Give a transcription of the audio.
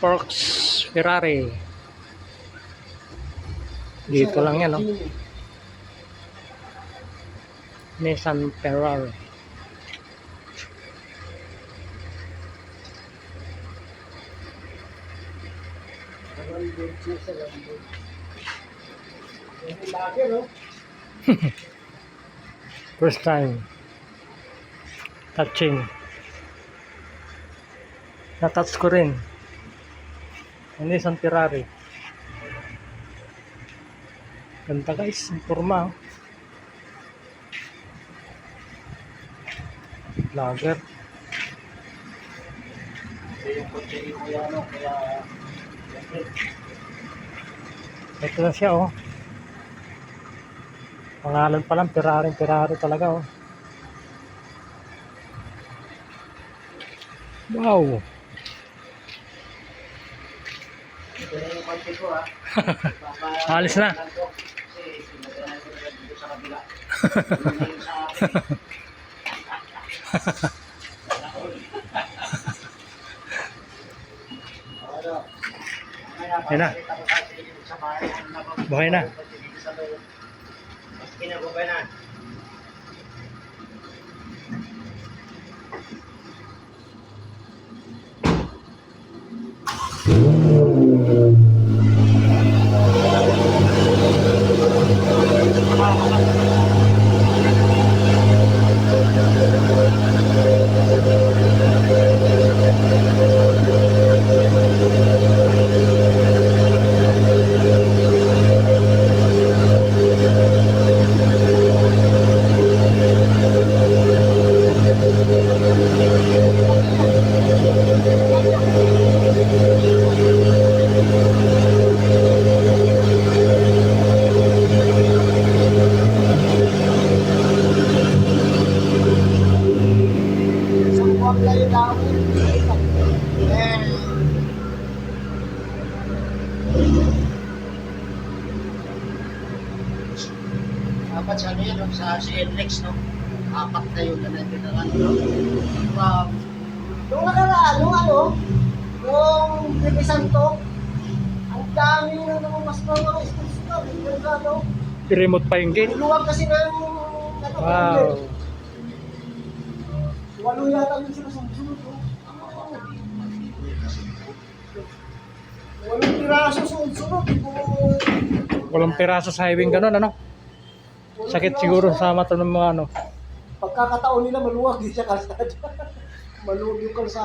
Forks Ferrari. Dito lang yan, no? Nissan Ferrari. First time touching. Na-touch ko rin. Nissan Ferrari. Ganda guys, ang forma. Lager. Ito na siya, oh. Pangalan pa lang, Ferrari talaga, oh. Wow. Alis na. Ayan na. Buhay na. Dapat sa ano yun, sa NLEX, no? Apat na yun na natin no? Yung nakaraan, yung Pipi Santo, ang dami na naman mas mga istos-istos, I-remote pa yung gate. luwag kasi ng Wow. walo yata yung sinasunod, no? Walong piraso sunod-sunod, Walang piraso sa highway ganun, ano? Sakit siguro sa mata ng mga ano. pagkakataon nila maluwag din siya kalsada. Maluwag yung kalsada.